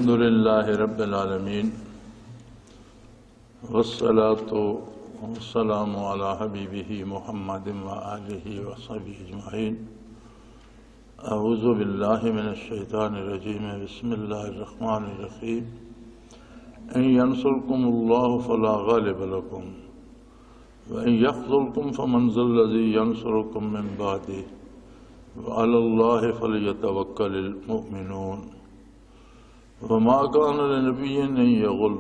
الحمد للہ رب العالمین والصلاة والسلام علی حبیبہ محمد وآلہ وصحبہ اجمعین۔ اعوذ باللہ من الشیطان الرجیم، بسم اللہ الرحمن الرحیم۔ ان ینصرکم اللہ فلا غالب لکم وان یخذلکم فمن ذا الذی ینصرکم من بعدہ وعلی اللہ فلیتوکل المؤمنون۔ وما كان لنبي أن يغل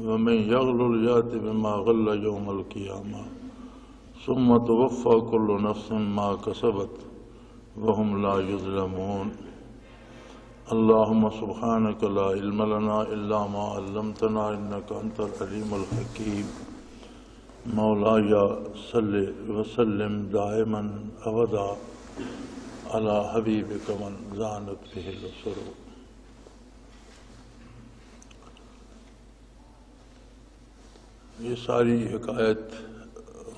ومن يغلل يأت بما غل يوم القيامة ثم توفى كل نفس ما كسبت وهم لا يظلمون۔ اللهم سبحانك لا علم لنا إلا ما علمتنا إنك أنت العليم الحكيم۔ مولاي صل وسلم دائما أبدا على حبيبك من زانت به السرور۔ یہ ساری حکایت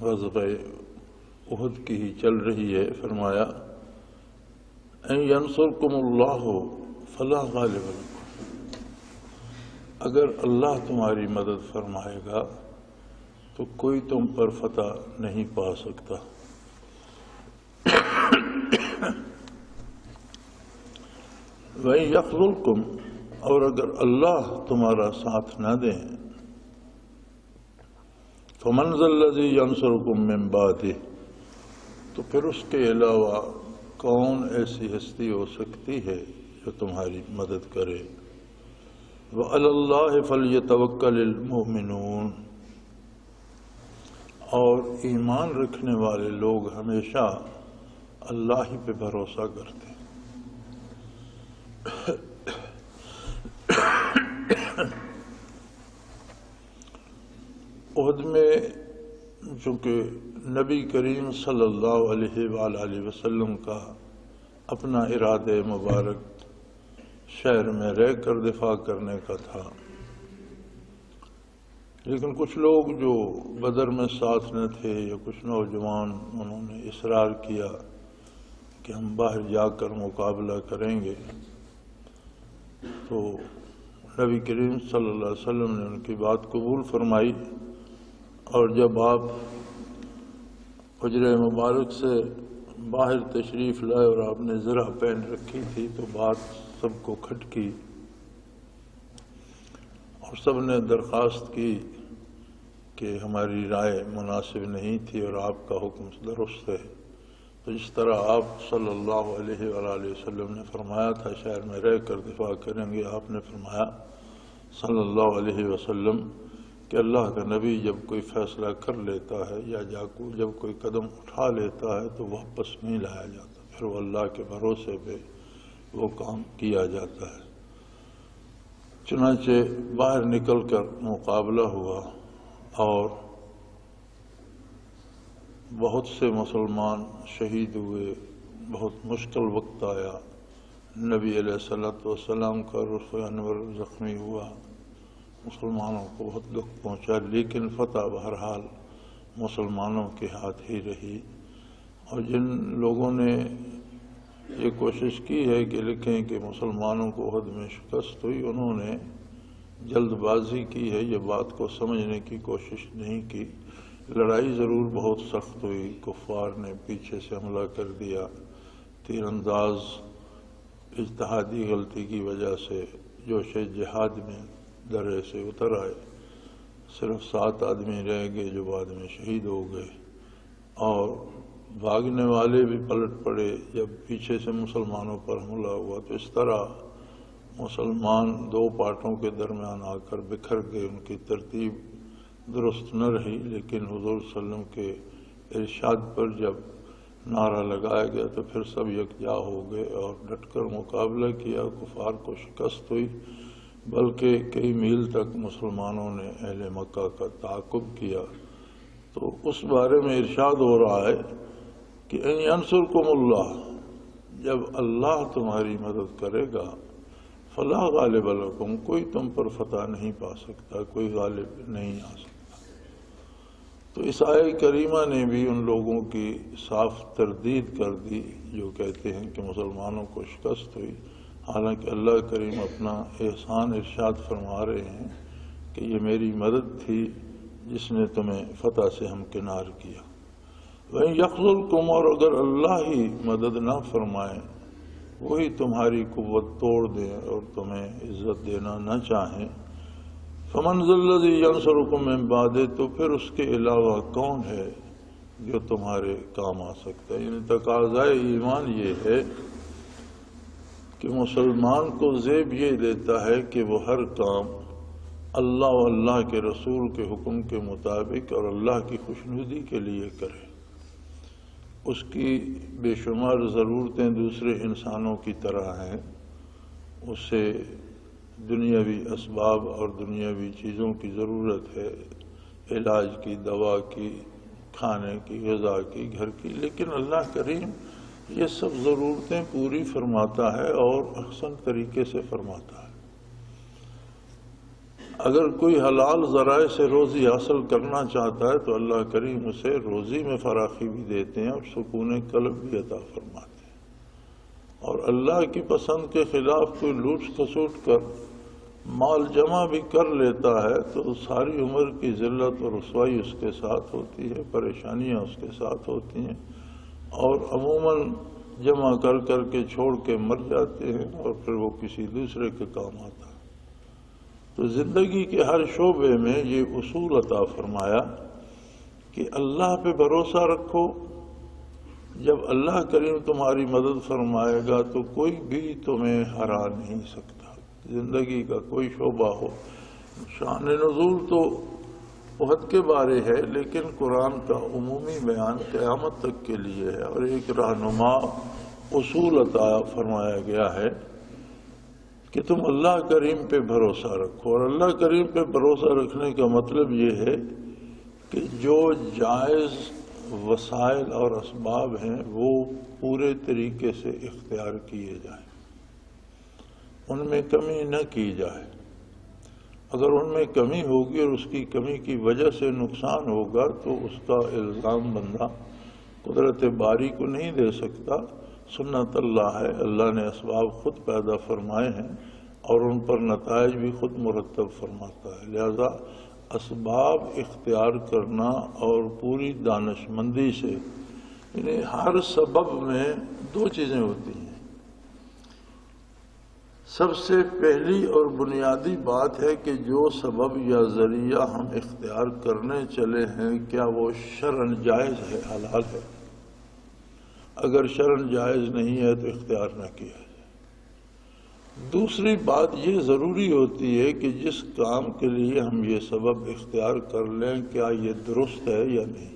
غزوہ احد کی ہی چل رہی ہے۔ فرمایا ان ینصرکم اللہ فلا غالب لکم، اگر اللہ تمہاری مدد فرمائے گا تو کوئی تم پر فتح نہیں پا سکتا۔ وَإِن يَخْذُلْكُمْ، اور اگر اللہ تمہارا ساتھ نہ دیں، فَمَنْ ذَا الَّذِي يَنْصُرُكُم مِّن بَعْدِهِ، تو پھر اس کے علاوہ کون ایسی ہستی ہو سکتی ہے جو تمہاری مدد کرے۔ وَعَلَى اللَّهِ فَلْيَتَوَكَّلِ الْمُؤْمِنُونَ، اور ایمان رکھنے والے لوگ ہمیشہ اللہ ہی پہ بھروسہ کرتے ہیں۔ احد میں چونکہ نبی کریم صلی اللہ علیہ وآلہ وسلم کا اپنا ارادہ مبارک شہر میں رہ کر دفاع کرنے کا تھا، لیکن کچھ لوگ جو بدر میں ساتھ نہ تھے یا کچھ نوجوان، انہوں نے اصرار کیا کہ ہم باہر جا کر مقابلہ کریں گے، تو نبی کریم صلی اللہ علیہ وسلم نے ان کی بات قبول فرمائی، اور جب آپ حجرہ مبارک سے باہر تشریف لائے اور آپ نے زرہ پہن رکھی تھی تو بات سب کو کھٹکی، اور سب نے درخواست کی کہ ہماری رائے مناسب نہیں تھی اور آپ کا حکم درست ہے۔ تو جس طرح آپ صلی اللہ علیہ وآلہ وسلم نے فرمایا تھا شہر میں رہ کر دفاع کریں گے، آپ نے فرمایا صلی اللہ علیہ وسلم کہ اللہ کا نبی جب کوئی فیصلہ کر لیتا ہے یا جب کوئی قدم اٹھا لیتا ہے تو واپس نہیں لایا جاتا، پھر وہ اللہ کے بھروسے پہ وہ کام کیا جاتا ہے۔ چنانچہ باہر نکل کر مقابلہ ہوا اور بہت سے مسلمان شہید ہوئے، بہت مشکل وقت آیا، نبی علیہ الصلوۃ والسلام کا رخ انور زخمی ہوا، مسلمانوں کو بہت دکھ پہنچا، لیکن فتح بہرحال مسلمانوں کے ہاتھ ہی رہی۔ اور جن لوگوں نے یہ کوشش کی ہے کہ لکھیں کہ مسلمانوں کو احد میں شکست ہوئی، انہوں نے جلد بازی کی ہے، یہ بات کو سمجھنے کی کوشش نہیں کی۔ لڑائی ضرور بہت سخت ہوئی، کفار نے پیچھے سے حملہ کر دیا، تیر انداز اجتہادی غلطی کی وجہ سے جوش جہاد میں درے سے اتر آئے، صرف 7 آدمی رہ گئے جو بعد میں شہید ہو گئے، اور بھاگنے والے بھی پلٹ پڑے جب پیچھے سے مسلمانوں پر حملہ ہوا۔ تو اس طرح مسلمان 2 پارٹوں کے درمیان آ کر بکھر گئے، ان کی ترتیب درست نہ رہی، لیکن حضور صلی اللہ علیہ وسلم کے ارشاد پر جب نعرہ لگایا گیا تو پھر سب یکجا ہو گئے اور ڈٹ کر مقابلہ کیا، کفار کو شکست ہوئی، بلکہ کئی میل تک مسلمانوں نے اہل مکہ کا تعاقب کیا۔ تو اس بارے میں ارشاد ہو رہا ہے کہ ان ینصرکم اللہ، جب اللہ تمہاری مدد کرے گا، فلا غالب لکم، کوئی تم پر فتح نہیں پا سکتا، کوئی غالب نہیں آ سکتا۔ تو اس آیہ کریمہ نے بھی ان لوگوں کی صاف تردید کر دی جو کہتے ہیں کہ مسلمانوں کو شکست ہوئی۔ حالانکہ اللہ کریم اپنا احسان ارشاد فرما رہے ہیں کہ یہ میری مدد تھی جس نے تمہیں فتح سے ہمکنار کیا۔ وَإِن يَخْذُلْكُمْ، اور اگر اللہ ہی مدد نہ فرمائے، وہی تمہاری قوت توڑ دیں اور تمہیں عزت دینا نہ چاہیں، فَمَنْ ذَا الَّذِي يَنْصُرُكُم مِّن بَعْدِهِ، تو پھر اس کے علاوہ کون ہے جو تمہارے کام آ سکتا ہے۔ یعنی تقاضۂ ایمان یہ ہے کہ مسلمان کو زیب یہ دیتا ہے کہ وہ ہر کام اللہ و اللہ کے رسول کے حکم کے مطابق اور اللہ کی خوشنودی کے لیے کرے۔ اس کی بے شمار ضرورتیں دوسرے انسانوں کی طرح ہیں، اسے دنیاوی اسباب اور دنیاوی چیزوں کی ضرورت ہے، علاج کی، دوا کی، کھانے کی، غذا کی، گھر کی، لیکن اللہ کریم یہ سب ضرورتیں پوری فرماتا ہے اور احسن طریقے سے فرماتا ہے۔ اگر کوئی حلال ذرائع سے روزی حاصل کرنا چاہتا ہے تو اللہ کریم اسے روزی میں فراخی بھی دیتے ہیں اور سکون قلب بھی عطا فرماتے ہیں۔ اور اللہ کی پسند کے خلاف کوئی لوٹ کھسوٹ کر مال جمع بھی کر لیتا ہے تو ساری عمر کی ذلت اور رسوائی اس کے ساتھ ہوتی ہے، پریشانیاں اس کے ساتھ ہوتی ہیں، اور عموماً جمع کر کر کے چھوڑ کے مر جاتے ہیں اور پھر وہ کسی دوسرے کے کام آتا ہے۔ تو زندگی کے ہر شعبے میں یہ اصول عطا فرمایا کہ اللہ پہ بھروسہ رکھو۔ جب اللہ کریم تمہاری مدد فرمائے گا تو کوئی بھی تمہیں ہرا نہیں سکتا۔ زندگی کا کوئی شعبہ ہو، شان نزول تو احد کے بارے ہے، لیکن قرآن کا عمومی بیان قیامت تک کے لیے ہے، اور ایک رہنما اصول عطا فرمایا گیا ہے کہ تم اللہ کریم پہ بھروسہ رکھو۔ اور اللہ کریم پہ بھروسہ رکھنے کا مطلب یہ ہے کہ جو جائز وسائل اور اسباب ہیں وہ پورے طریقے سے اختیار کیے جائیں، ان میں کمی نہ کی جائے۔ اگر ان میں کمی ہوگی اور اس کی کمی کی وجہ سے نقصان ہوگا تو اس کا الزام بندہ قدرت باری کو نہیں دے سکتا۔ سنت اللہ ہے، اللہ نے اسباب خود پیدا فرمائے ہیں اور ان پر نتائج بھی خود مرتب فرماتا ہے، لہذا اسباب اختیار کرنا اور پوری دانش مندی سے، یعنی ہر سبب میں دو چیزیں ہوتی ہیں۔ سب سے پہلی اور بنیادی بات ہے کہ جو سبب یا ذریعہ ہم اختیار کرنے چلے ہیں کیا وہ شرعاً جائز ہے، حلال ہے۔ اگر شرعاً جائز نہیں ہے تو اختیار نہ کیا جائے۔ دوسری بات یہ ضروری ہوتی ہے کہ جس کام کے لیے ہم یہ سبب اختیار کر لیں کیا یہ درست ہے یا نہیں۔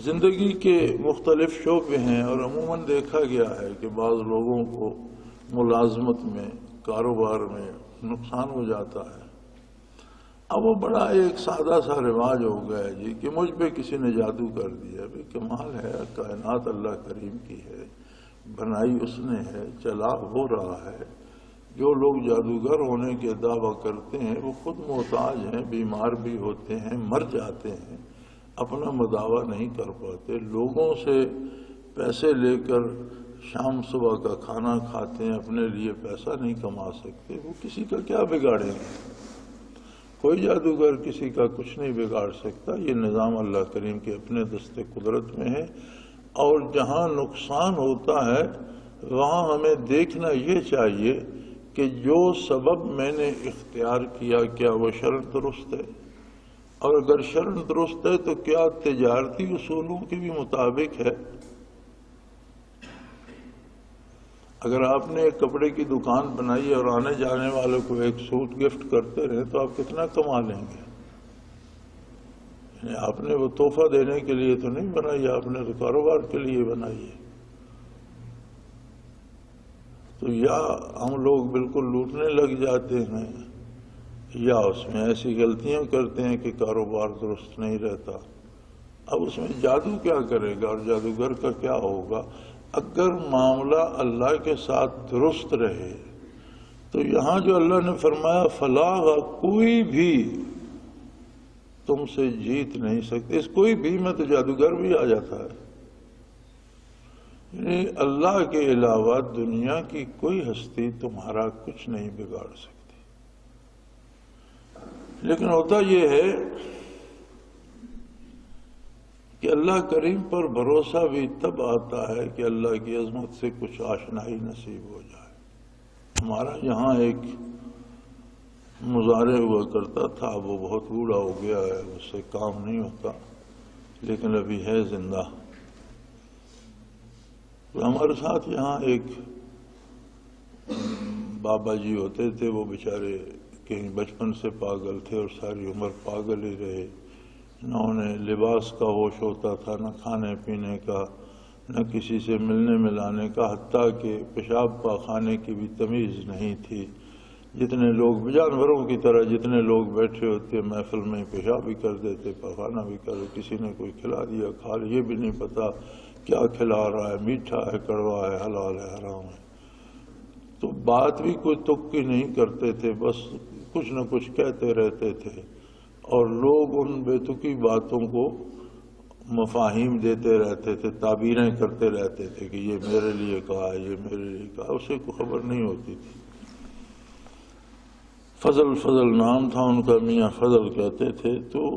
زندگی کے مختلف شعبے ہیں اور عموماً دیکھا گیا ہے کہ بعض لوگوں کو ملازمت میں، کاروبار میں نقصان ہو جاتا ہے۔ اب وہ بڑا ایک سادہ سا رواج ہو گیا ہے جی کہ مجھ پہ کسی نے جادو کر دیا۔ بھئی کمال ہے، کائنات اللہ کریم کی ہے، بنائی اس نے ہے، چلا ہو رہا ہے۔ جو لوگ جادوگر ہونے کے دعویٰ کرتے ہیں وہ خود محتاج ہیں، بیمار بھی ہوتے ہیں، مر جاتے ہیں، اپنا مداوع نہیں کر پاتے، لوگوں سے پیسے لے کر شام صبح کا کھانا کھاتے ہیں، اپنے لیے پیسہ نہیں کما سکتے، وہ کسی کا کیا بگاڑیں گے؟ کوئی جادوگر کسی کا کچھ نہیں بگاڑ سکتا۔ یہ نظام اللہ کریم کے اپنے دست قدرت میں ہے، اور جہاں نقصان ہوتا ہے وہاں ہمیں دیکھنا یہ چاہیے کہ جو سبب میں نے اختیار کیا کیا وہ شرعاً درست ہے، اور اگر شرعاً درست ہے تو کیا تجارتی اصولوں کے بھی مطابق ہے۔ اگر آپ نے ایک کپڑے کی دکان بنائی اور آنے جانے والوں کو ایک سوٹ گفٹ کرتے رہے تو آپ کتنا کما لیں گے؟ یعنی آپ نے وہ تحفہ دینے کے لیے تو نہیں بنائی، آپ نے تو کاروبار کے لیے بنائی ہے۔ تو یا ہم لوگ بالکل لوٹنے لگ جاتے ہیں یا اس میں ایسی غلطیاں کرتے ہیں کہ کاروبار درست نہیں رہتا۔ اب اس میں جادو کیا کرے گا اور جادوگر کا کیا ہوگا؟ اگر معاملہ اللہ کے ساتھ درست رہے تو یہاں جو اللہ نے فرمایا فلاح، کوئی بھی تم سے جیت نہیں سکتے، اس کوئی بھی میں تو جادوگر بھی آ جاتا ہے۔ یعنی اللہ کے علاوہ دنیا کی کوئی ہستی تمہارا کچھ نہیں بگاڑ سکتی. لیکن ہوتا یہ ہے کہ اللہ کریم پر بھروسہ بھی تب آتا ہے کہ اللہ کی عظمت سے کچھ آشنائی نصیب ہو جائے. ہمارا یہاں ایک مزارع ہوا کرتا تھا، وہ بہت بوڑھا ہو گیا ہے، اس سے کام نہیں ہوتا، لیکن ابھی ہے زندہ. ہمارے ساتھ یہاں ایک بابا جی ہوتے تھے، وہ بیچارے کہیں بچپن سے پاگل تھے اور ساری عمر پاگل ہی رہے. نہ انہیں لباس کا ہوش ہوتا تھا، نہ کھانے پینے کا، نہ کسی سے ملنے ملانے کا، حتیٰ کہ پیشاب پاخانے کی بھی تمیز نہیں تھی. جتنے لوگ جانوروں کی طرح جتنے لوگ بیٹھے ہوتے محفل میں پیشاب بھی کر دیتے، پاخانہ بھی کر دیتے. کسی نے کوئی کھلا دیا کھا لیا، یہ بھی نہیں پتا کیا کھلا رہا ہے، میٹھا ہے کڑوا ہے حلال ہے حرام ہے. تو بات بھی کوئی تک کی نہیں کرتے تھے، بس کچھ نہ کچھ کہتے رہتے تھے، اور لوگ ان بے تکی باتوں کو مفاہیم دیتے رہتے تھے، تعبیریں کرتے رہتے تھے کہ یہ میرے لیے کہا، یہ میرے لیے کہا. اسے کوئی خبر نہیں ہوتی تھی. فضل نام تھا ان کا، میاں فضل کہتے تھے. تو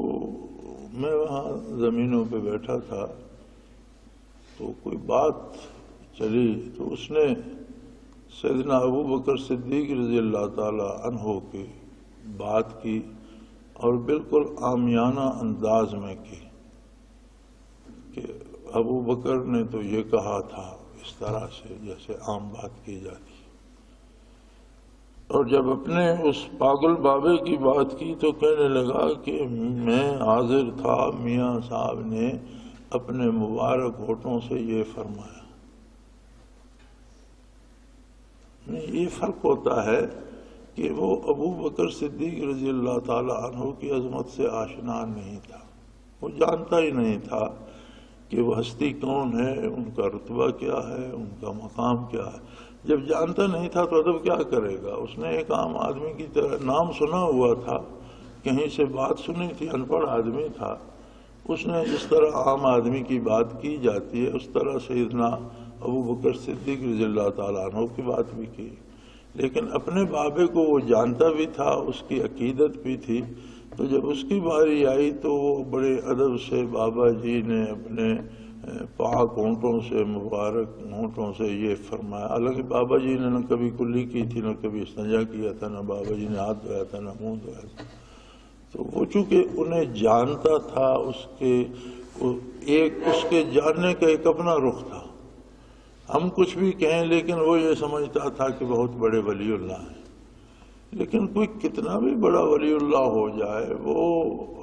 میں وہاں زمینوں پہ بیٹھا تھا، تو کوئی بات چلی، تو اس نے سیدنا ابو بکر صدیق رضی اللہ تعالی عنہ کی بات کی، اور بالکل عامیانہ انداز میں کی کہ ابو بکر نے تو یہ کہا تھا، اس طرح سے جیسے عام بات کی جاتی. اور جب اپنے اس پاگل بابے کی بات کی تو کہنے لگا کہ میں حاضر تھا، میاں صاحب نے اپنے مبارک ہونٹوں سے یہ فرمایا. یہ فرق ہوتا ہے کہ وہ ابو بکر صدیق رضی اللہ تعالی عنہ کی عظمت سے آشنا نہیں تھا. وہ جانتا ہی نہیں تھا کہ وہ ہستی کون ہے، ان کا رتبہ کیا ہے، ان کا مقام کیا ہے. جب جانتا نہیں تھا تو ادب کیا کرے گا؟ اس نے ایک عام آدمی کی طرح نام سنا ہوا تھا، کہیں سے بات سنی تھی، ان پڑھ آدمی تھا. اس نے جس طرح عام آدمی کی بات کی جاتی ہے اس طرح سیدنا ابو بکر صدیق رضی اللہ تعالیٰ عنہ کی بات بھی کی. لیکن اپنے بابے کو وہ جانتا بھی تھا، اس کی عقیدت بھی تھی. تو جب اس کی باری آئی تو وہ بڑے ادب سے بابا جی نے اپنے پاک ہونٹوں سے، مبارک ہونٹوں سے یہ فرمایا. حالانکہ بابا جی نے نہ کبھی کلی کی تھی، نہ کبھی استنجا کیا تھا، نہ بابا جی نے ہاتھ دھویا تھا، نہ منہ دھویا تھا. تو وہ چونکہ انہیں جانتا تھا، اس کے جاننے کا ایک اپنا رخ تھا. ہم کچھ بھی کہیں لیکن وہ یہ سمجھتا تھا کہ بہت بڑے ولی اللہ ہیں. لیکن کوئی کتنا بھی بڑا ولی اللہ ہو جائے، وہ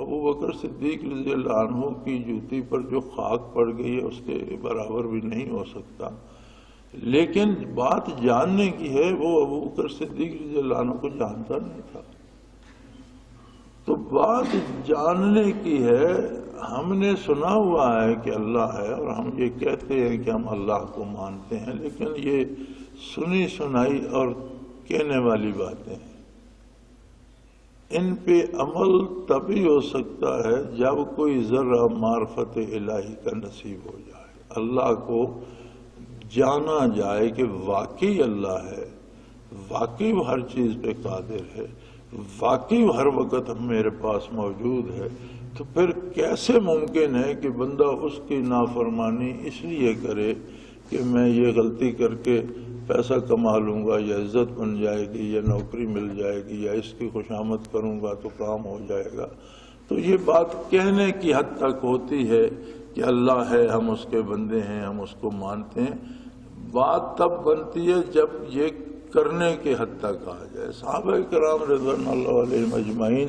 ابو بکر صدیق رضی اللہ عنہ کی جوتی پر جو خاک پڑ گئی ہے اس کے برابر بھی نہیں ہو سکتا. لیکن بات جاننے کی ہے، وہ ابو بکر صدیق رضی اللہ عنہ کو جانتا نہیں تھا. تو بات جاننے کی ہے. ہم نے سنا ہوا ہے کہ اللہ ہے، اور ہم یہ کہتے ہیں کہ ہم اللہ کو مانتے ہیں، لیکن یہ سنی سنائی اور کہنے والی باتیں ہیں. ان پہ عمل تبھی ہو سکتا ہے جب کوئی ذرہ معرفت الہی کا نصیب ہو جائے، اللہ کو جانا جائے کہ واقعی اللہ ہے، واقعی وہ ہر چیز پہ قادر ہے، واقعی ہر وقت میرے پاس موجود ہے. تو پھر کیسے ممکن ہے کہ بندہ اس کی نافرمانی اس لیے کرے کہ میں یہ غلطی کر کے پیسہ کما لوں گا، یا عزت بن جائے گی، یا نوکری مل جائے گی، یا اس کی خوشامد کروں گا تو کام ہو جائے گا. تو یہ بات کہنے کی حد تک ہوتی ہے کہ اللہ ہے، ہم اس کے بندے ہیں، ہم اس کو مانتے ہیں. بات تب بنتی ہے جب یہ کرنے کے حد تک آ جائے. صحابہ کرام رضوان اللہ علیہم اجمعین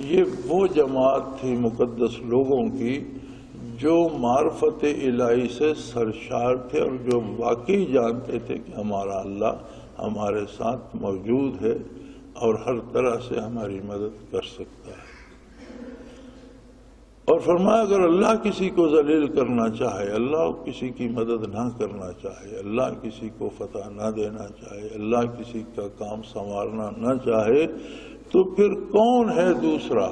یہ وہ جماعت تھی مقدس لوگوں کی جو معرفت الہی سے سرشار تھے، اور جو واقعی جانتے تھے کہ ہمارا اللہ ہمارے ساتھ موجود ہے اور ہر طرح سے ہماری مدد کر سکتا ہے. اور فرمایا اگر اللہ کسی کو ذلیل کرنا چاہے، اللہ کسی کی مدد نہ کرنا چاہے، اللہ کسی کو فتح نہ دینا چاہے، اللہ کسی کا کام سنوارنا نہ چاہے، تو پھر کون ہے دوسرا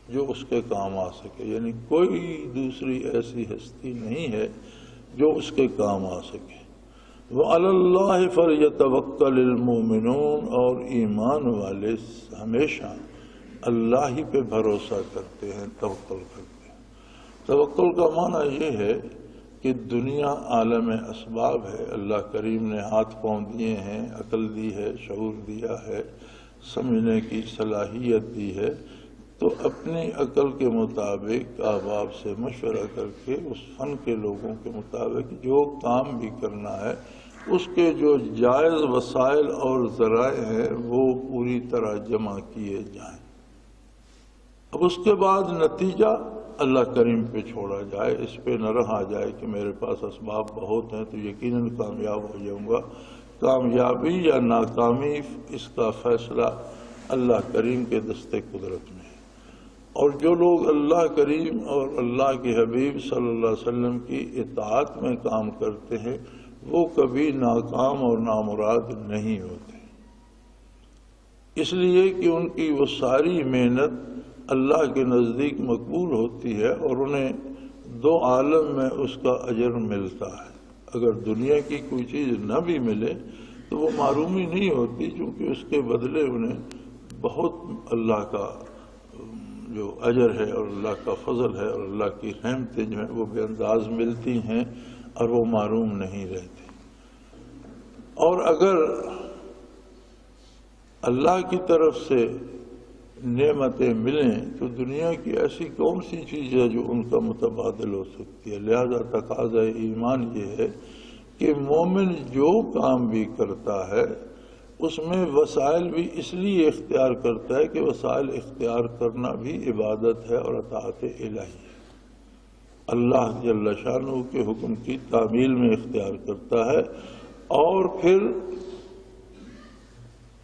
جو اس کے کام آ سکے؟ یعنی کوئی دوسری ایسی ہستی نہیں ہے جو اس کے کام آ سکے۔ وَعَلَى اللَّهِ فَلْيَتَوَكَّلِ الْمُؤْمِنُونَ، اور ایمان والے ہمیشہ اللہ ہی پہ بھروسہ کرتے ہیں، توکل کرتے ہیں۔ توکل کا معنی یہ ہے کہ دنیا عالم اسباب ہے، اللہ کریم نے ہاتھ پاؤں دیے ہیں، عقل دی ہے، شعور دیا ہے، سمجھنے کی صلاحیت دی ہے، تو اپنی عقل کے مطابق احباب سے مشورہ کر کے اس فن کے لوگوں کے مطابق جو کام بھی کرنا ہے اس کے جو جائز وسائل اور ذرائع ہیں وہ پوری طرح جمع کیے جائیں۔ اب اس کے بعد نتیجہ اللہ کریم پہ چھوڑا جائے، اس پہ نہ رہا جائے کہ میرے پاس اسباب بہت ہیں تو یقیناً کامیاب ہو جاؤں گا۔ کامیابی یا ناکامی اس کا فیصلہ اللہ کریم کے دستے قدرت میں ہے۔ اور جو لوگ اللہ کریم اور اللہ کے حبیب صلی اللہ علیہ وسلم کی اطاعت میں کام کرتے ہیں وہ کبھی ناکام اور نامراد نہیں ہوتے، اس لیے کہ ان کی وہ ساری محنت اللہ کے نزدیک مقبول ہوتی ہے اور انہیں دو عالم میں اس کا اجر ملتا ہے۔ اگر دنیا کی کوئی چیز نہ بھی ملے تو وہ معرومی نہیں ہوتی، چونکہ اس کے بدلے انہیں بہت اللہ کا جو اجر ہے اور اللہ کا فضل ہے اور اللہ کی رحمتیں جو ہیں وہ بے انداز ملتی ہیں اور وہ معروم نہیں رہتے۔ اور اگر اللہ کی طرف سے نعمتیں ملیں تو دنیا کی ایسی کون سی چیز ہے جو ان کا متبادل ہو سکتی ہے؟ لہذا تقاضا ایمان یہ ہے کہ مومن جو کام بھی کرتا ہے اس میں وسائل بھی اس لیے اختیار کرتا ہے کہ وسائل اختیار کرنا بھی عبادت ہے اور اطاعت الہی ہے۔ اللہ جل شانہ کے حکم کی تعمیل میں اختیار کرتا ہے اور پھر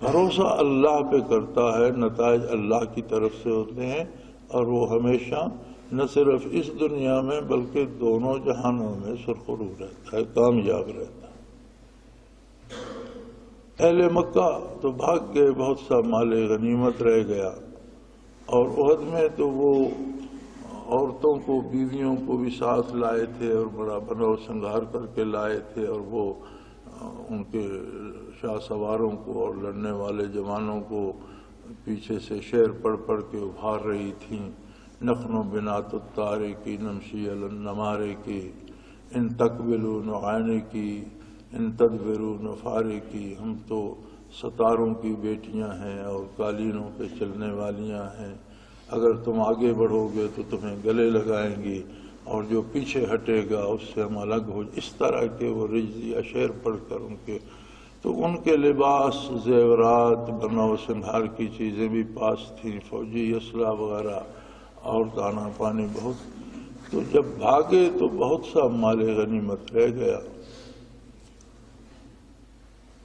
بھروسہ اللہ پہ کرتا ہے، نتائج اللہ کی طرف سے ہوتے ہیں اور وہ ہمیشہ نہ صرف اس دنیا میں بلکہ دونوں جہانوں میں سرخرو رہتا ہے، کامیاب رہتا ہے۔ اہل مکہ تو بھاگ گئے، بہت سا مال غنیمت رہ گیا، اور احد میں تو وہ عورتوں کو، بیویوں کو بھی ساتھ لائے تھے اور بڑا بناؤ سنگھار کر کے لائے تھے، اور وہ ان کے شاہ سواروں کو اور لڑنے والے جوانوں کو پیچھے سے شعر پڑھ پڑھ کے ابھار رہی تھیں۔ نخن بنات الطارے کی، نمشی النمارے کی، ان تقبلوا نعانے کی، ان تدبروا نفارے کی، ہم تو ستاروں کی بیٹیاں ہیں اور قالینوں پہ چلنے والیاں ہیں، اگر تم آگے بڑھو گے تو تمہیں گلے لگائیں گی اور جو پیچھے ہٹے گا اس سے ہم الگ ہو۔ اس طرح کے وہ رجزیہ شعر پڑھ کر ان کے لباس، زیورات، بناؤ سنگھار کی چیزیں بھی پاس تھیں، فوجی اسلحہ وغیرہ اور دانا پانی بہت۔ تو جب بھاگے تو بہت سا مال غنیمت رہ گیا۔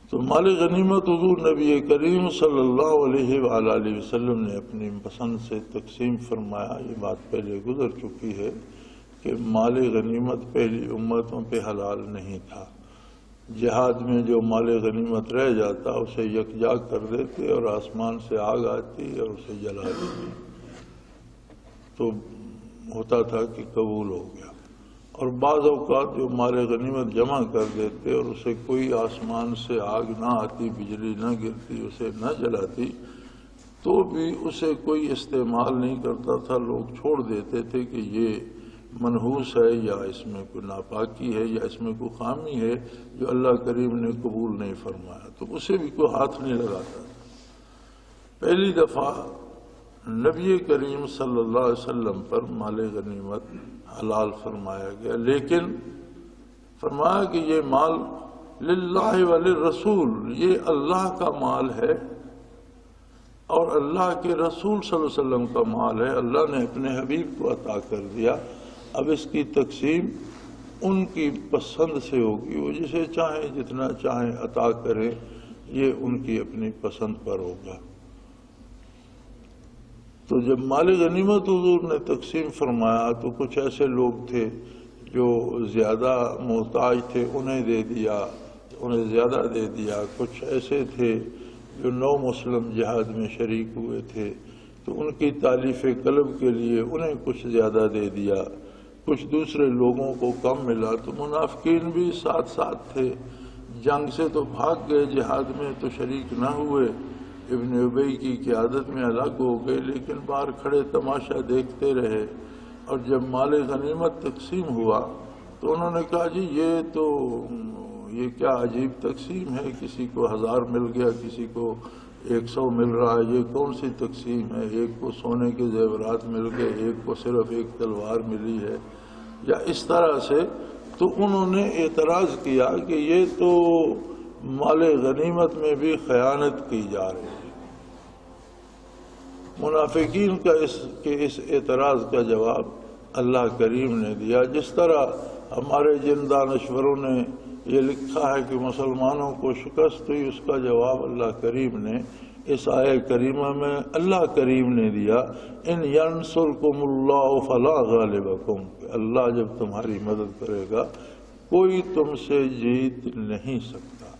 تو مال غنیمت حضور نبی کریم صلی اللہ علیہ وآلہ وسلم نے اپنی پسند سے تقسیم فرمایا۔ یہ بات پہلے گزر چکی ہے کہ مال غنیمت پہلی امتوں پہ حلال نہیں تھا۔ جہاد میں جو مال غنیمت رہ جاتا اسے یکجا کر دیتے اور آسمان سے آگ آتی اور اسے جلا دیتے، تو ہوتا تھا کہ قبول ہو گیا۔ اور بعض اوقات جو مال غنیمت جمع کر دیتے اور اسے کوئی آسمان سے آگ نہ آتی، بجلی نہ گرتی، اسے نہ جلاتی، تو بھی اسے کوئی استعمال نہیں کرتا تھا، لوگ چھوڑ دیتے تھے کہ یہ منحوس ہے یا اس میں کوئی ناپاکی ہے یا اس میں کوئی خامی ہے جو اللہ کریم نے قبول نہیں فرمایا، تو اسے بھی کوئی ہاتھ نہیں لگاتا تھا۔ پہلی دفعہ نبی کریم صلی اللہ علیہ وسلم پر مال غنیمت حلال فرمایا گیا، لیکن فرمایا کہ یہ مال للہ وللرسول، یہ اللہ کا مال ہے اور اللہ کے رسول صلی اللہ علیہ وسلم کا مال ہے، اللہ نے اپنے حبیب کو عطا کر دیا۔ اب اس کی تقسیم ان کی پسند سے ہوگی، وہ جسے چاہیں جتنا چاہیں عطا کریں، یہ ان کی اپنی پسند پر ہوگا۔ تو جب مال غنیمت حضور نے تقسیم فرمایا تو کچھ ایسے لوگ تھے جو زیادہ محتاج تھے، انہیں دے دیا، انہیں زیادہ دے دیا۔ کچھ ایسے تھے جو نو مسلم جہاد میں شریک ہوئے تھے تو ان کی تالیف قلب کے لیے انہیں کچھ زیادہ دے دیا۔ کچھ دوسرے لوگوں کو کم ملا تو منافقین بھی ساتھ ساتھ تھے، جنگ سے تو بھاگ گئے، جہاد میں تو شریک نہ ہوئے، ابن ابی کی قیادت میں الگ ہو گئے، لیکن باہر کھڑے تماشا دیکھتے رہے۔ اور جب مال غنیمت تقسیم ہوا تو انہوں نے کہا جی یہ کیا عجیب تقسیم ہے، کسی کو 1000 مل گیا، کسی کو 100 مل رہا ہے، یہ کون سی تقسیم ہے؟ ایک کو سونے کے زیورات مل گئے، ایک کو صرف ایک تلوار ملی ہے، یا اس طرح سے۔ تو انہوں نے اعتراض کیا کہ یہ تو مال غنیمت میں بھی خیانت کی جا رہی ہے۔ منافقین کا اس اعتراض کا جواب اللہ کریم نے دیا، جس طرح ہمارے جن دانشوروں نے یہ لکھا ہے کہ مسلمانوں کو شکست ہوئی، اس کا جواب اللہ کریم نے اس آیہ کریمہ میں اللہ کریم نے دیا، ان ینصرکم اللہ فلا غالبکم، کہ اللہ جب تمہاری مدد کرے گا کوئی تم سے جیت نہیں سکتا۔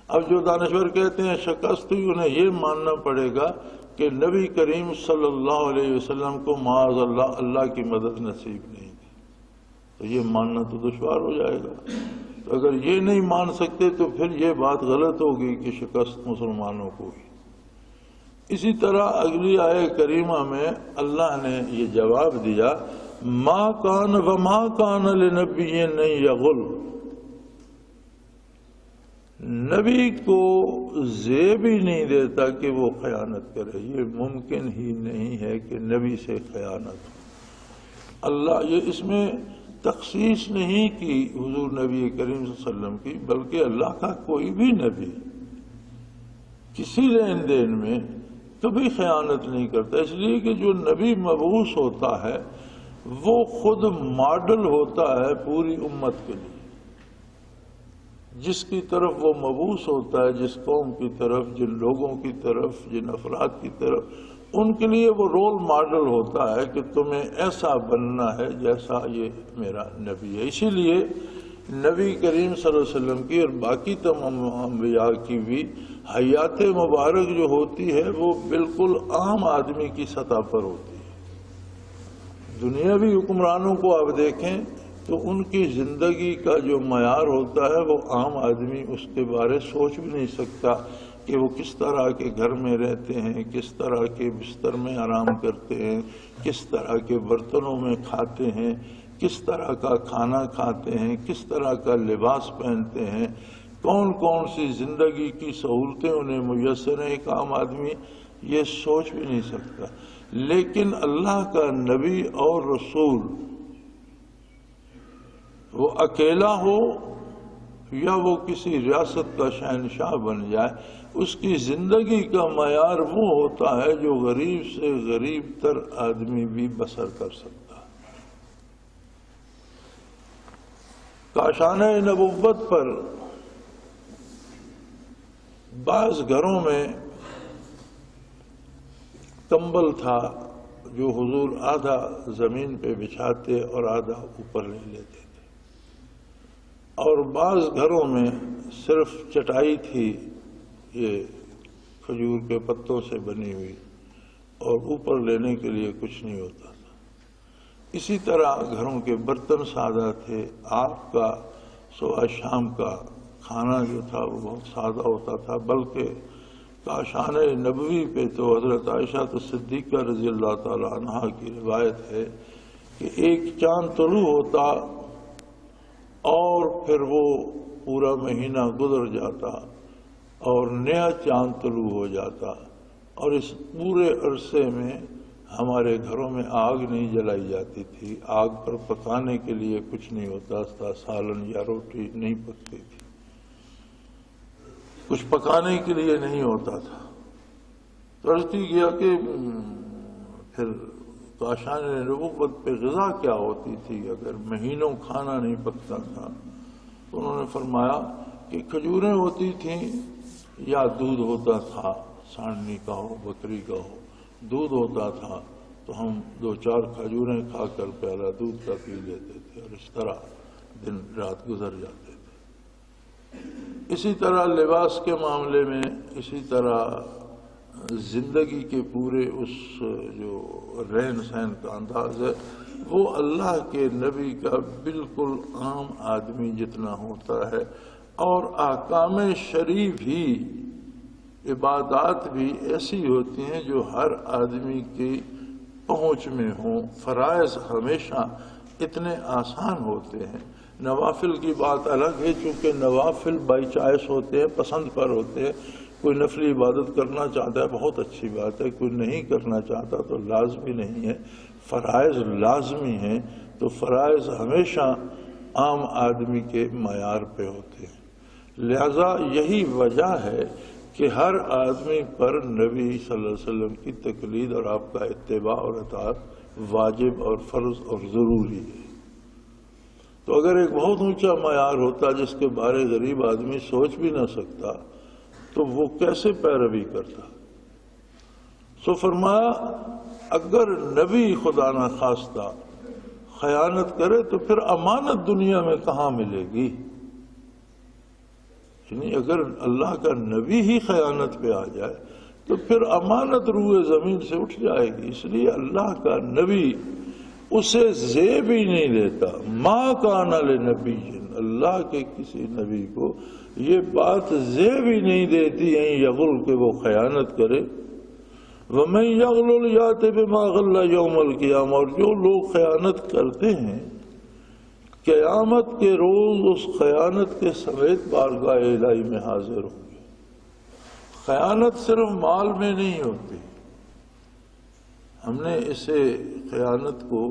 اب جو دانشور کہتے ہیں شکست ہوئی، انہیں یہ ماننا پڑے گا کہ نبی کریم صلی اللہ علیہ وسلم کو معاذ اللہ اللہ کی مدد نصیب نہیں تھی، تو یہ ماننا تو دشوار ہو جائے گا۔ تو اگر یہ نہیں مان سکتے تو پھر یہ بات غلط ہوگی کہ شکست مسلمانوں کو ہوئی۔ اسی طرح اگلی آیہ کریمہ میں اللہ نے یہ جواب دیا، ما کان وما کان لنبی ان یغل، نبی کو زیب ہی نہیں دیتا کہ وہ خیانت کرے، یہ ممکن ہی نہیں ہے کہ نبی سے خیانت ہو۔ اللہ یہ اس میں تخصیص نہیں کی حضور نبی کریم صلی اللہ علیہ وسلم کی، بلکہ اللہ کا کوئی بھی نبی کسی لین دین میں کبھی خیانت نہیں کرتا، اس لیے کہ جو نبی مبعوث ہوتا ہے وہ خود ماڈل ہوتا ہے پوری امت کے لیے۔ جس کی طرف وہ مبعوث ہوتا ہے، جس قوم کی طرف، جن لوگوں کی طرف، جن افراد کی طرف، ان کے لیے وہ رول ماڈل ہوتا ہے کہ تمہیں ایسا بننا ہے جیسا یہ میرا نبی ہے۔ اسی لیے نبی کریم صلی اللہ علیہ وسلم کی اور باقی تمام انبیاء کی بھی حیات مبارک جو ہوتی ہے وہ بالکل عام آدمی کی سطح پر ہوتی ہے۔ دنیاوی حکمرانوں کو آپ دیکھیں تو ان کی زندگی کا جو معیار ہوتا ہے وہ عام آدمی اس کے بارے سوچ بھی نہیں سکتا کہ وہ کس طرح کے گھر میں رہتے ہیں، کس طرح کے بستر میں آرام کرتے ہیں، کس طرح کے برتنوں میں کھاتے ہیں، کس طرح کا کھانا کھاتے ہیں، کس طرح کا لباس پہنتے ہیں، کون کون سی زندگی کی سہولتیں انہیں میسر ہیں، ایک عام آدمی یہ سوچ بھی نہیں سکتا۔ لیکن اللہ کا نبی اور رسول وہ اکیلا ہو یا وہ کسی ریاست کا شہنشاہ بن جائے، اس کی زندگی کا معیار وہ ہوتا ہے جو غریب سے غریب تر آدمی بھی بسر کر سکتا ہے۔ کاشانہ نبوت پر بعض گھروں میں کمبل تھا جو حضور آدھا زمین پہ بچھاتے اور آدھا اوپر لے لیتے تھے، اور بعض گھروں میں صرف چٹائی تھی، یہ کھجور کے پتوں سے بنی ہوئی، اور اوپر لینے کے لیے کچھ نہیں ہوتا تھا۔ اسی طرح گھروں کے برتن سادہ تھے، آپ کا صبح شام کا کھانا جو تھا وہ بہت سادہ ہوتا تھا، بلکہ کاشانہ نبوی پہ تو حضرت عائشہ صدیقہ رضی اللہ تعالی عنہا کی روایت ہے کہ ایک چاند طلوع ہوتا اور پھر وہ پورا مہینہ گزر جاتا اور نیا چاند طلوع ہو جاتا، اور اس پورے عرصے میں ہمارے گھروں میں آگ نہیں جلائی جاتی تھی، آگ پر پکانے کے لیے کچھ نہیں ہوتا تھا، سالن یا روٹی نہیں پکتی تھی، کچھ پکانے کے لیے نہیں ہوتا تھا۔ تو عرض کیا کہ پھر کاشان نبوت پہ غذا کیا ہوتی تھی اگر مہینوں کھانا نہیں پکتا تھا؟ تو انہوں نے فرمایا کہ کھجوریں ہوتی تھیں یا دودھ ہوتا تھا، سانڈنی کا ہو، بکری کا ہو، دودھ ہوتا تھا تو ہم 2-4 کھجوریں کھا کر پیالہ دودھ کا پی لیتے تھے، اور اس طرح دن رات گزر جاتے تھے۔ اسی طرح لباس کے معاملے میں، اسی طرح زندگی کے پورے اس جو رہن سہن کا انداز ہے وہ اللہ کے نبی کا بالکل عام آدمی جتنا ہوتا ہے، اور احکام شریف ہی، عبادات بھی ایسی ہوتی ہیں جو ہر آدمی کی پہنچ میں ہوں۔ فرائض ہمیشہ اتنے آسان ہوتے ہیں، نوافل کی بات الگ ہے، چونکہ نوافل بائی چوائس ہوتے ہیں، پسند پر ہوتے ہیں۔ کوئی نفلی عبادت کرنا چاہتا ہے بہت اچھی بات ہے، کوئی نہیں کرنا چاہتا تو لازمی نہیں ہے۔ فرائض لازمی ہیں، تو فرائض ہمیشہ عام آدمی کے معیار پہ ہوتے ہیں۔ لہذا یہی وجہ ہے کہ ہر آدمی پر نبی صلی اللہ علیہ وسلم کی تقلید اور آپ کا اتباع اور اطاعت واجب اور فرض اور ضروری ہے۔ تو اگر ایک بہت اونچا معیار ہوتا جس کے بارے غریب آدمی سوچ بھی نہ سکتا تو وہ کیسے پیروی کرتا؟ سو فرمایا اگر نبی خدا نہ خواستہ خیانت کرے تو پھر امانت دنیا میں کہاں ملے گی؟ یعنی اگر اللہ کا نبی ہی خیانت پہ آ جائے تو پھر امانت روئے زمین سے اٹھ جائے گی۔ اس لیے اللہ کا نبی اسے زیب ہی نہیں دیتا۔ ما کان لنبی، اللہ کے کسی نبی کو یہ بات زیب ہی نہیں دیتی ہیں یغل کہ وہ خیانت کرے۔ وَمَن يَغْلُلْ يَأْتِ بِمَا غَلَّ يَوْمَ الْقِيَامَةِ، اور جو لوگ خیانت کرتے ہیں قیامت کے روز اس خیانت کے سمیت بارگاہ الہی میں حاضر ہوں گے۔ خیانت صرف مال میں نہیں ہوتی، ہم نے اسے خیانت کو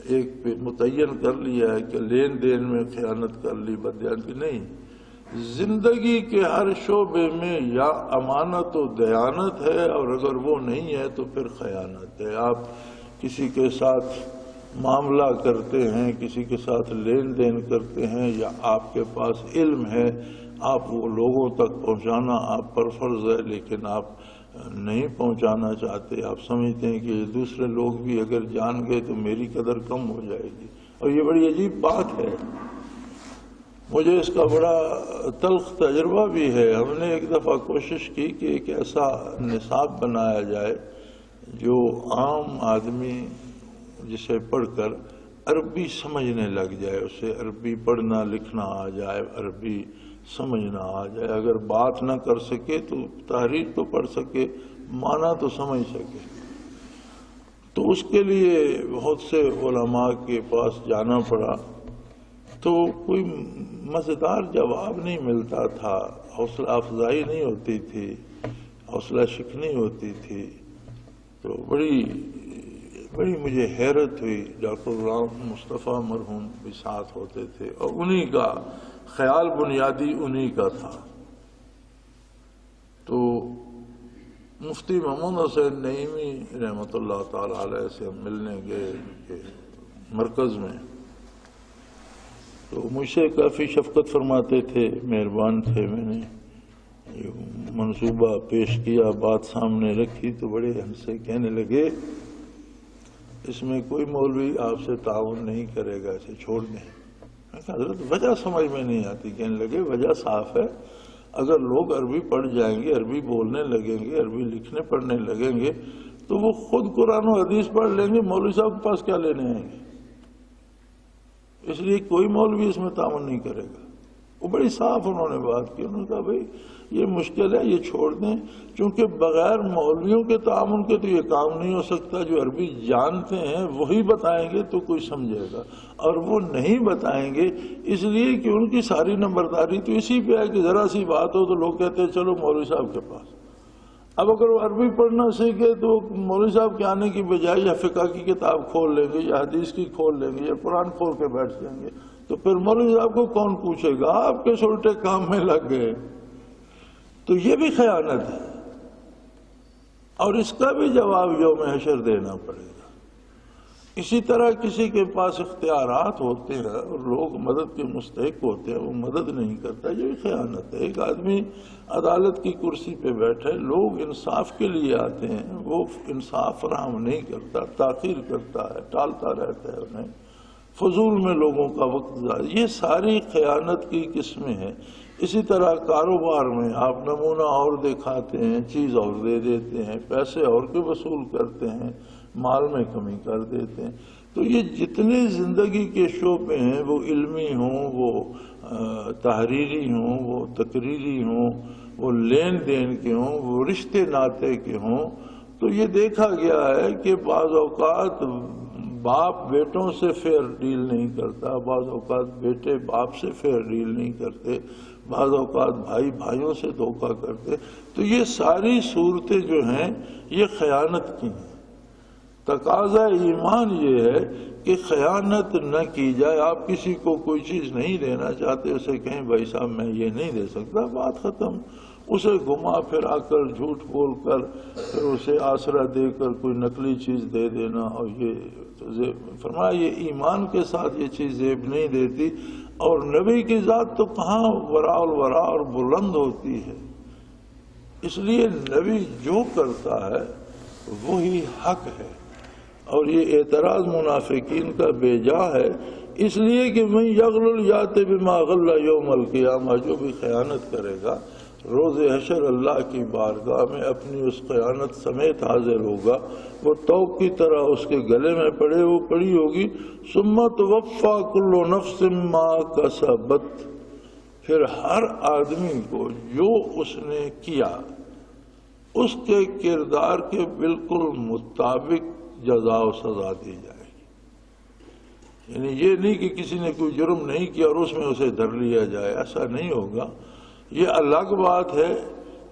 ایک پہ متعین کر لیا ہے کہ لین دین میں خیانت کر لی، بدیانتی نہیں، زندگی کے ہر شعبے میں یا امانت و دیانت ہے، اور اگر وہ نہیں ہے تو پھر خیانت ہے۔ آپ کسی کے ساتھ معاملہ کرتے ہیں، کسی کے ساتھ لین دین کرتے ہیں، یا آپ کے پاس علم ہے، آپ وہ لوگوں تک پہنچانا آپ پر فرض ہے، لیکن آپ نہیں پہنچانا چاہتے، آپ سمجھتے ہیں کہ دوسرے لوگ بھی اگر جان گئے تو میری قدر کم ہو جائے گی۔ اور یہ بڑی عجیب بات ہے، مجھے اس کا بڑا تلخ تجربہ بھی ہے۔ ہم نے ایک دفعہ کوشش کی کہ ایک ایسا نصاب بنایا جائے جو عام آدمی جسے پڑھ کر عربی سمجھنے لگ جائے، اسے عربی پڑھنا لکھنا آ جائے، عربی سمجھنا آ جائے، اگر بات نہ کر سکے تو تحریر تو پڑھ سکے، معنی تو سمجھ سکے۔ تو اس کے لیے بہت سے علماء کے پاس جانا پڑا، تو کوئی مزیدار جواب نہیں ملتا تھا، حوصلہ افزائی نہیں ہوتی تھی، حوصلہ شکنی ہوتی تھی۔ تو بڑی مجھے حیرت ہوئی۔ ڈاکٹر غلام مصطفیٰ مرحوم بھی ساتھ ہوتے تھے، اور انہی کا خیال بنیادی انہی کا تھا۔ تو مفتی محمود حسین نعیمی رحمۃ اللہ تعالی علیہ سے ہم ملنے گئے کہ مرکز میں، تو مجھ سے کافی شفقت فرماتے تھے، مہربان تھے۔ میں نے منصوبہ پیش کیا، بات سامنے رکھی، تو بڑے ہم سے کہنے لگے اس میں کوئی مولوی آپ سے تعاون نہیں کرے گا، اسے چھوڑ دیں۔ میں کہا حضرت وجہ سمجھ میں نہیں آتی۔ کہنے لگے وجہ صاف ہے، اگر لوگ عربی پڑھ جائیں گے، عربی بولنے لگیں گے، عربی لکھنے پڑھنے لگیں گے تو وہ خود قرآن و حدیث پڑھ لیں گے، مولوی صاحب کے پاس کیا لینے آئیں گے؟ اس لیے کوئی مولوی اس میں تعاون نہیں کرے گا۔ وہ بڑی صاف انہوں نے بات کی، انہوں نے کہا بھائی یہ مشکل ہے، یہ چھوڑ دیں، چونکہ بغیر مولویوں کے تعاون کے تو یہ کام نہیں ہو سکتا۔ جو عربی جانتے ہیں وہی بتائیں گے تو کوئی سمجھے گا، اور وہ نہیں بتائیں گے اس لیے کہ ان کی ساری نمبرداری تو اسی پہ ہے کہ ذرا سی بات ہو تو لوگ کہتے ہیں چلو مولوی صاحب کے پاس۔ اب اگر وہ عربی پڑھنا سیکھے تو مولوی صاحب کے آنے کی بجائے یا فقہ کی کتاب کھول لیں گے، یا حدیث کی کھول لیں گے، یا قرآن کھول کے بیٹھ جائیں گے، تو پھر مولوی صاحب کو کون پوچھے گا؟ آپ کے الٹے کام میں لگ گئے۔ تو یہ بھی خیانت ہے، اور اس کا بھی جواب یوم حشر دینا پڑے گا۔ اسی طرح کسی کے پاس اختیارات ہوتے ہیں اور لوگ مدد کے مستحق ہوتے ہیں، وہ مدد نہیں کرتا، یہ بھی خیانت ہے۔ ایک آدمی عدالت کی کرسی پہ بیٹھے، لوگ انصاف کے لیے آتے ہیں، وہ انصاف فراہم نہیں کرتا، تاخیر کرتا ہے، ٹالتا رہتا ہے انہیں، فضول میں لوگوں کا وقت ضائع، یہ ساری خیانت کی قسمیں ہیں۔ اسی طرح کاروبار میں آپ نمونہ اور دکھاتے ہیں، چیز اور دے دیتے ہیں، پیسے اور کے وصول کرتے ہیں، مال میں کمی کر دیتے ہیں۔ تو یہ جتنے زندگی کے شعبے ہیں، وہ علمی ہوں، وہ تحریری ہوں، وہ تقریری ہوں، وہ لین دین کے ہوں، وہ رشتے ناطے کے ہوں، تو یہ دیکھا گیا ہے کہ بعض اوقات باپ بیٹوں سے فیئر ڈیل نہیں کرتا، بعض اوقات بیٹے باپ سے فیئر ڈیل نہیں کرتے، بعض اوقات بھائی بھائیوں سے دھوکہ کرتے۔ تو یہ ساری صورتیں جو ہیں یہ خیانت کی ہیں۔ تقاضا ایمان یہ ہے کہ خیانت نہ کی جائے۔ آپ کسی کو کوئی چیز نہیں دینا چاہتے، اسے کہیں بھائی صاحب میں یہ نہیں دے سکتا، بات ختم۔ اسے گھما پھرا کر جھوٹ بول کر پھر اسے آسرا دے کر کوئی نقلی چیز دے دینا، اور یہ فرمایا یہ ایمان کے ساتھ یہ چیز زیب نہیں دیتی۔ اور نبی کی ذات تو کہاں ورا الورا اور بلند ہوتی ہے، اس لیے نبی جو کرتا ہے وہی حق ہے۔ اور یہ اعتراض منافقین کا بے جا ہے، اس لیے کہ من یغل یات بما غل یوم القیامہ، جو بھی خیانت کرے گا روز حشر اللہ کی بارگاہ میں اپنی اس خیانت سمیت حاضر ہوگا، وہ توق کی طرح اس کے گلے میں پڑی ہوگی۔ ثم توفی کل نفس ما کسبت، پھر ہر آدمی کو جو اس نے کیا اس کے کردار کے بالکل مطابق جزا و سزا دی جائے گی۔ یعنی یہ نہیں کہ کسی نے کوئی جرم نہیں کیا اور اس میں اسے دھر لیا جائے، ایسا نہیں ہوگا۔ یہ الگ بات ہے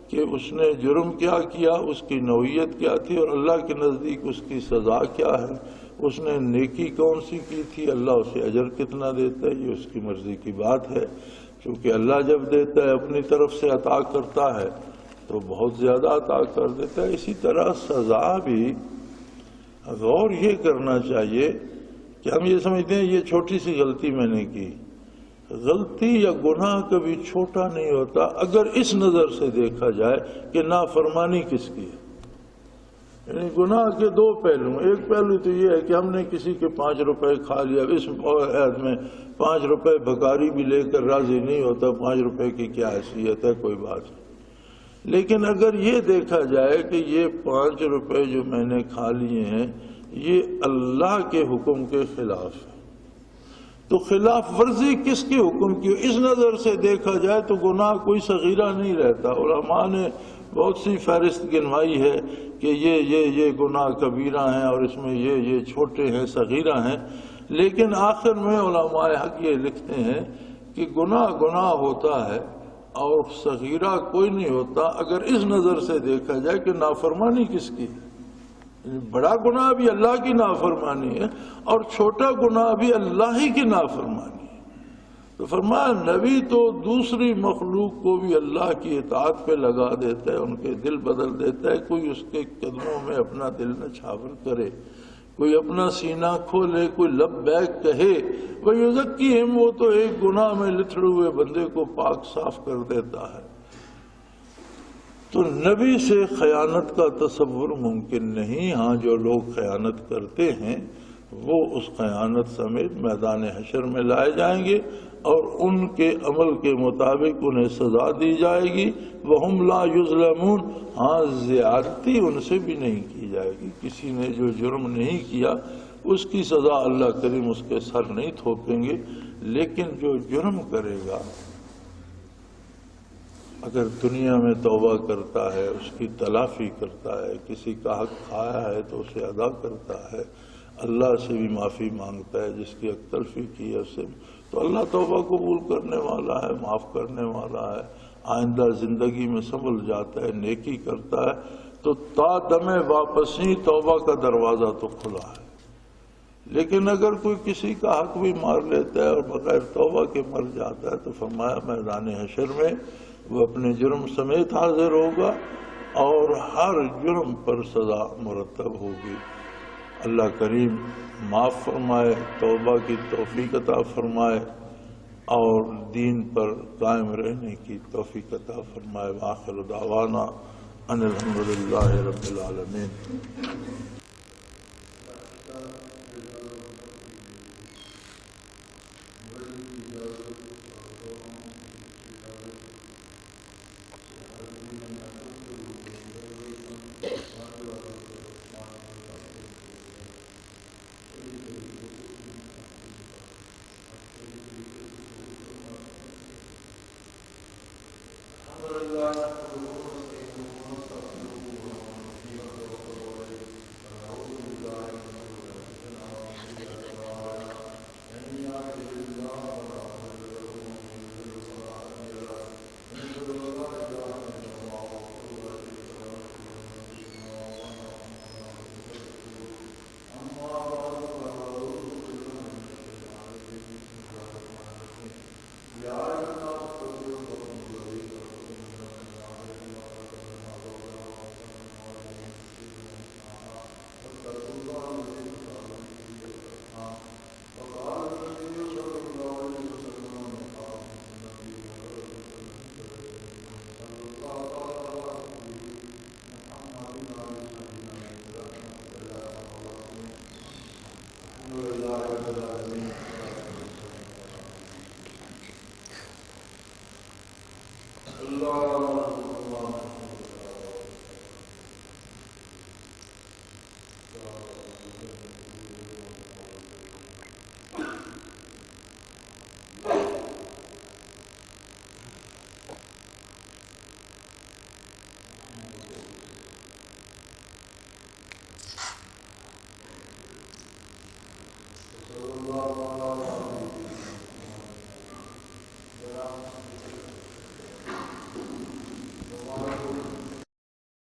کہ اس نے جرم کیا کیا، اس کی نوعیت کیا تھی اور اللہ کے نزدیک اس کی سزا کیا ہے، اس نے نیکی کون سی کی تھی، اللہ اسے اجر کتنا دیتا ہے، یہ اس کی مرضی کی بات ہے۔ کیونکہ اللہ جب دیتا ہے اپنی طرف سے عطا کرتا ہے تو بہت زیادہ عطا کر دیتا ہے۔ اسی طرح سزا بھی غور یہ کرنا چاہیے کہ ہم یہ سمجھتے ہیں یہ چھوٹی سی غلطی میں نے کی۔ غلطی یا گناہ کبھی چھوٹا نہیں ہوتا اگر اس نظر سے دیکھا جائے کہ نافرمانی کس کی ہے۔ یعنی گناہ کے دو پہلو، ایک پہلو تو یہ ہے کہ ہم نے کسی کے 5 روپے کھا لیا، اس عہد میں 5 روپے بھکاری بھی لے کر راضی نہیں ہوتا، 5 روپے کی کیا حیثیت ہے، کوئی بات نہیں۔ لیکن اگر یہ دیکھا جائے کہ یہ 5 روپے جو میں نے کھا لیے ہیں یہ اللہ کے حکم کے خلاف ہے، تو خلاف ورزی کس کے حکم کی؟ اس نظر سے دیکھا جائے تو گناہ کوئی صغیرہ نہیں رہتا۔ علماء نے بہت سی فہرست گنوائی ہے کہ یہ گناہ کبیرہ ہیں اور اس میں یہ چھوٹے ہیں، صغیرہ ہیں، لیکن آخر میں علماء حق یہ لکھتے ہیں کہ گناہ ہوتا ہے اور صغیرہ کوئی نہیں ہوتا اگر اس نظر سے دیکھا جائے کہ نافرمانی کس کی ہے۔ بڑا گناہ بھی اللہ کی نافرمانی ہے اور چھوٹا گناہ بھی اللہ ہی کی نافرمانی ہے۔ تو فرمایا نبی تو دوسری مخلوق کو بھی اللہ کی اطاعت پہ لگا دیتا ہے، ان کے دل بدل دیتا ہے۔ کوئی اس کے قدموں میں اپنا دل نچھاور کرے، کوئی اپنا سینہ کھولے، کوئی لبیک کہے، وَيُزَكِّيهِمْ، وہ تو ایک گناہ میں لتھڑے ہوئے بندے کو پاک صاف کر دیتا ہے۔ تو نبی سے خیانت کا تصور ممکن نہیں۔ ہاں جو لوگ خیانت کرتے ہیں وہ اس خیانت سمیت میدان حشر میں لائے جائیں گے اور ان کے عمل کے مطابق انہیں سزا دی جائے گی۔ وَهُمْ لَا يُظْلَمُونَ، ہاں زیادتی ان سے بھی نہیں کی جائے گی۔ کسی نے جو جرم نہیں کیا اس کی سزا اللہ کریم اس کے سر نہیں تھوپیں گے، لیکن جو جرم کرے گا اگر دنیا میں توبہ کرتا ہے، اس کی تلافی کرتا ہے، کسی کا حق کھایا ہے تو اسے ادا کرتا ہے، اللہ سے بھی معافی مانگتا ہے، جس کی حق تلفی کی ہے اسے، تو اللہ توبہ قبول کرنے والا ہے، معاف کرنے والا ہے، آئندہ زندگی میں سنبھل جاتا ہے، نیکی کرتا ہے، تو تا دم واپسی توبہ کا دروازہ تو کھلا ہے۔ لیکن اگر کوئی کسی کا حق بھی مار لیتا ہے اور بغیر توبہ کے مر جاتا ہے تو فرمایا میدان حشر میں وہ اپنے جرم سمیت حاضر ہوگا اور ہر جرم پر سزا مرتب ہوگی۔ اللہ کریم معاف فرمائے، توبہ کی توفیق عطا فرمائے اور دین پر قائم رہنے کی توفیق عطا فرمائے۔ وآخر دعوانا ان الحمدللہ رب العالمین۔ اللہ